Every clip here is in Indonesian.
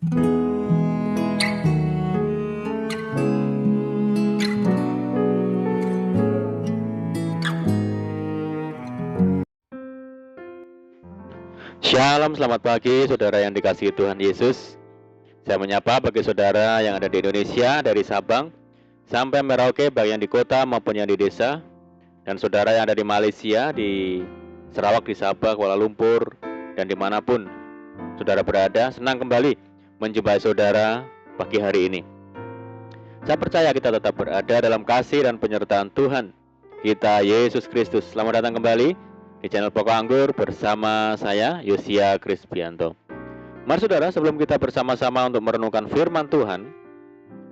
Shalom, selamat pagi saudara yang dikasihi Tuhan Yesus. Saya menyapa bagi saudara yang ada di Indonesia dari Sabang sampai Merauke, baik yang di kota maupun yang di desa. Dan saudara yang ada di Malaysia, di Sarawak, di Sabah, Kuala Lumpur, dan dimanapun saudara berada, senang kembali menjumpai saudara pagi hari ini. Saya percaya kita tetap berada dalam kasih dan penyertaan Tuhan kita Yesus Kristus. Selamat datang kembali di channel Pokok Anggur bersama saya, Yosia Krisbianto. Mari saudara, sebelum kita bersama-sama untuk merenungkan firman Tuhan,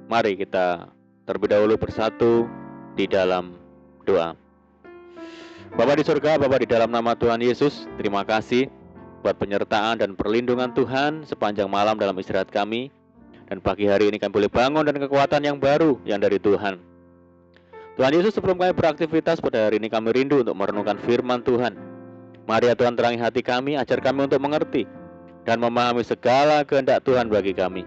mari kita terlebih dahulu bersatu di dalam doa. Bapa di surga, Bapa di dalam nama Tuhan Yesus, terima kasih buat penyertaan dan perlindungan Tuhan sepanjang malam dalam istirahat kami. Dan pagi hari ini kami boleh bangun dan kekuatan yang baru yang dari Tuhan. Tuhan Yesus, sebelum kami beraktivitas pada hari ini, kami rindu untuk merenungkan firman Tuhan. Mari ya Tuhan, terangi hati kami, ajar kami untuk mengerti dan memahami segala kehendak Tuhan bagi kami.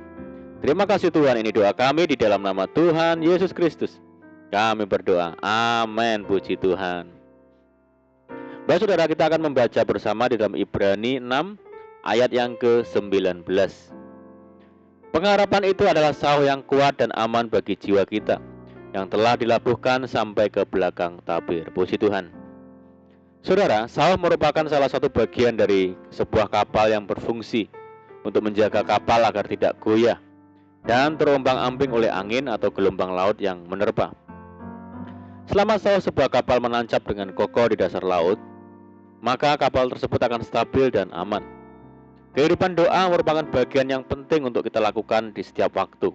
Terima kasih Tuhan, ini doa kami di dalam nama Tuhan Yesus Kristus. Kami berdoa, amin, puji Tuhan. Baik saudara, kita akan membaca bersama di dalam Ibrani 6 ayat yang ke-19. Pengharapan itu adalah sauh yang kuat dan aman bagi jiwa kita, yang telah dilabuhkan sampai ke belakang tabir. Puji Tuhan. Saudara, sauh merupakan salah satu bagian dari sebuah kapal yang berfungsi untuk menjaga kapal agar tidak goyah dan terombang-ambing oleh angin atau gelombang laut yang menerpa. Selama sauh sebuah kapal menancap dengan kokoh di dasar laut, maka kapal tersebut akan stabil dan aman. Kehidupan doa merupakan bagian yang penting untuk kita lakukan di setiap waktu.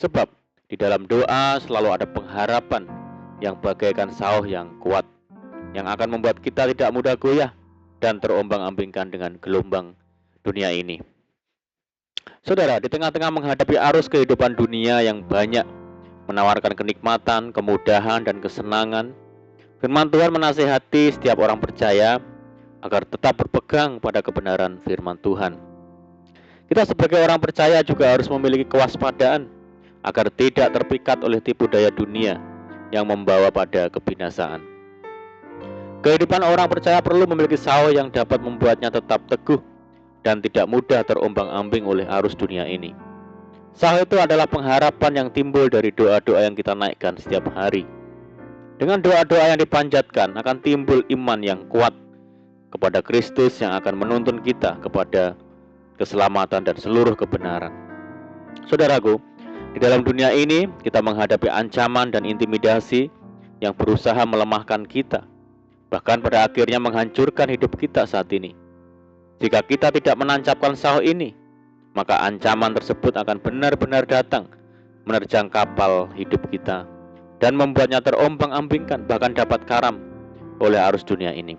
Sebab di dalam doa selalu ada pengharapan yang bagaikan sauh yang kuat, yang akan membuat kita tidak mudah goyah dan terombang-ambingkan dengan gelombang dunia ini. Saudara, di tengah-tengah menghadapi arus kehidupan dunia yang banyak menawarkan kenikmatan, kemudahan, dan kesenangan, firman Tuhan menasihati setiap orang percaya agar tetap berpegang pada kebenaran firman Tuhan. Kita sebagai orang percaya juga harus memiliki kewaspadaan agar tidak terpikat oleh tipu daya dunia yang membawa pada kebinasaan. Kehidupan orang percaya perlu memiliki sauh yang dapat membuatnya tetap teguh dan tidak mudah terombang-ambing oleh arus dunia ini. Sauh itu adalah pengharapan yang timbul dari doa-doa yang kita naikkan setiap hari. Dengan doa-doa yang dipanjatkan akan timbul iman yang kuat kepada Kristus yang akan menuntun kita kepada keselamatan dan seluruh kebenaran. Saudaraku, di dalam dunia ini kita menghadapi ancaman dan intimidasi yang berusaha melemahkan kita, bahkan pada akhirnya menghancurkan hidup kita saat ini. Jika kita tidak menancapkan sauh ini, maka ancaman tersebut akan benar-benar datang menerjang kapal hidup kita dan membuatnya terombang-ambingkan, bahkan dapat karam oleh arus dunia ini.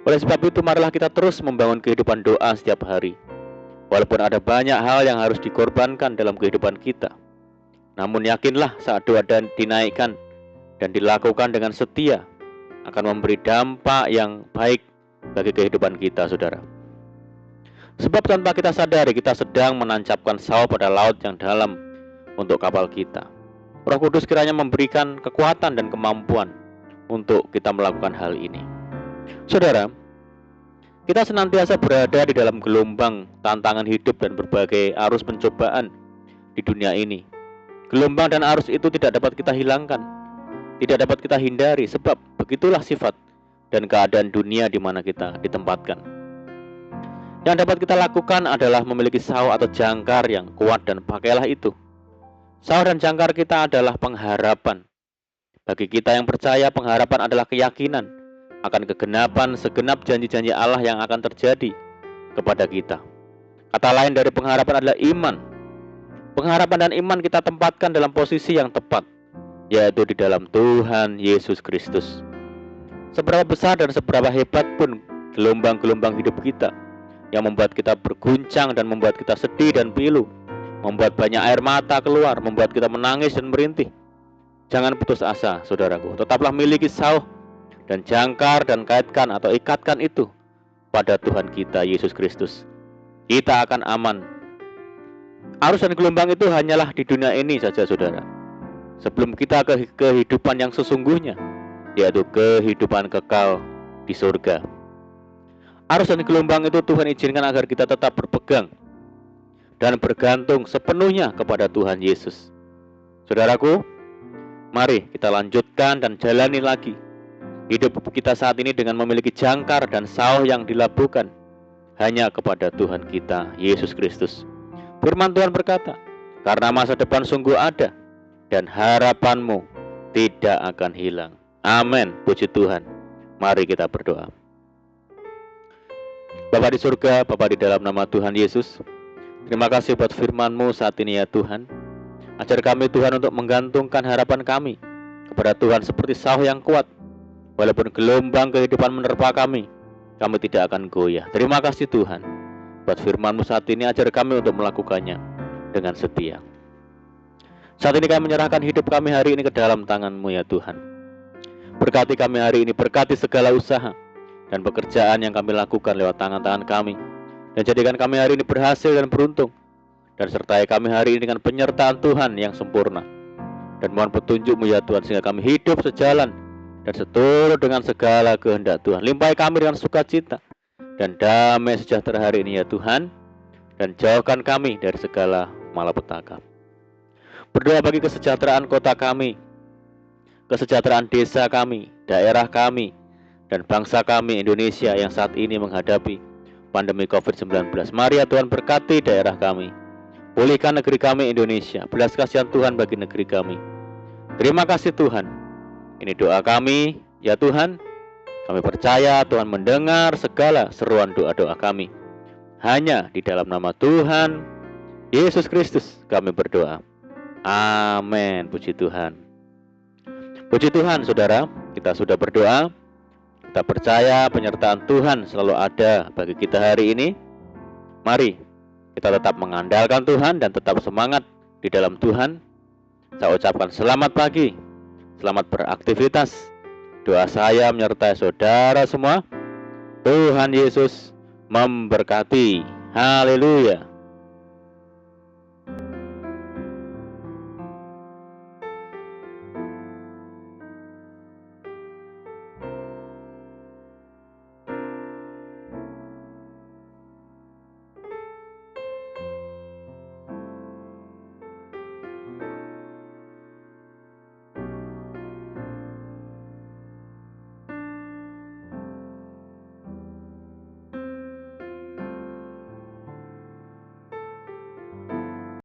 Oleh sebab itu, marilah kita terus membangun kehidupan doa setiap hari. Walaupun ada banyak hal yang harus dikorbankan dalam kehidupan kita, namun yakinlah saat doa dan dinaikkan dan dilakukan dengan setia akan memberi dampak yang baik bagi kehidupan kita, saudara. Sebab tanpa kita sadari, kita sedang menancapkan sauh pada laut yang dalam untuk kapal kita. Roh Kudus kiranya memberikan kekuatan dan kemampuan untuk kita melakukan hal ini. Saudara, kita senantiasa berada di dalam gelombang tantangan hidup dan berbagai arus pencobaan di dunia ini. Gelombang dan arus itu tidak dapat kita hilangkan, tidak dapat kita hindari, sebab begitulah sifat dan keadaan dunia di mana kita ditempatkan. Yang dapat kita lakukan adalah memiliki sauh atau jangkar yang kuat, dan pakailah itu. Sauh dan jangkar kita adalah pengharapan. Bagi kita yang percaya, pengharapan adalah keyakinan akan kegenapan segenap janji-janji Allah yang akan terjadi kepada kita. Kata lain dari pengharapan adalah iman. Pengharapan dan iman kita tempatkan dalam posisi yang tepat, yaitu di dalam Tuhan Yesus Kristus. Seberapa besar dan seberapa hebat pun gelombang-gelombang hidup kita yang membuat kita berguncang dan membuat kita sedih dan pilu, membuat banyak air mata keluar, membuat kita menangis dan merintih, jangan putus asa, saudaraku. Tetaplah miliki sauh dan jangkar dan kaitkan atau ikatkan itu pada Tuhan kita Yesus Kristus. Kita akan aman Arus dan gelombang itu hanyalah di dunia ini saja, saudara. Sebelum kita ke kehidupan yang sesungguhnya, yaitu kehidupan kekal di surga. Arus dan gelombang itu Tuhan izinkan agar kita tetap berpegang dan bergantung sepenuhnya kepada Tuhan Yesus. Saudaraku, mari kita lanjutkan dan jalani lagi hidup kita saat ini dengan memiliki jangkar dan sauh yang dilabuhkan hanya kepada Tuhan kita, Yesus Kristus. Firman Tuhan berkata, karena masa depan sungguh ada dan harapanmu tidak akan hilang. Amin, puji Tuhan. Mari kita berdoa. Bapa di surga, Bapa di dalam nama Tuhan Yesus, terima kasih buat firman-Mu saat ini ya Tuhan. Ajar kami Tuhan untuk menggantungkan harapan kami kepada Tuhan seperti sauh yang kuat. Walaupun gelombang kehidupan menerpa kami tidak akan goyah. Terima kasih Tuhan. Buat firman-Mu saat ini, ajar kami untuk melakukannya dengan setia. Saat ini kami menyerahkan hidup kami hari ini ke dalam tangan-Mu ya Tuhan. Berkati kami hari ini, berkati segala usaha dan pekerjaan yang kami lakukan lewat tangan-tangan kami. Dan jadikan kami hari ini berhasil dan beruntung. Dan sertai kami hari ini dengan penyertaan Tuhan yang sempurna. Dan mohon petunjuk-Mu ya Tuhan, sehingga kami hidup sejalan dan seturut dengan segala kehendak Tuhan. Limpahi kami dengan sukacita dan damai sejahtera hari ini ya Tuhan. Dan jauhkan kami dari segala malapetaka. Berdoa bagi kesejahteraan kota kami, kesejahteraan desa kami, daerah kami, dan bangsa kami Indonesia yang saat ini menghadapi pandemi COVID-19. Mari ya Tuhan, berkati daerah kami, pulihkan negeri kami Indonesia, belas kasihan Tuhan bagi negeri kami. Terima kasih Tuhan. Ini doa kami ya Tuhan. Kami percaya Tuhan mendengar segala seruan doa-doa kami. Hanya di dalam nama Tuhan Yesus Kristus kami berdoa. Amin. Puji Tuhan. Puji Tuhan saudara, kita sudah berdoa. Kita percaya penyertaan Tuhan selalu ada bagi kita hari ini. Mari kita tetap mengandalkan Tuhan dan tetap semangat di dalam Tuhan. Saya ucapkan selamat pagi, selamat beraktivitas. Doa saya menyertai saudara semua. Tuhan Yesus memberkati. Haleluya.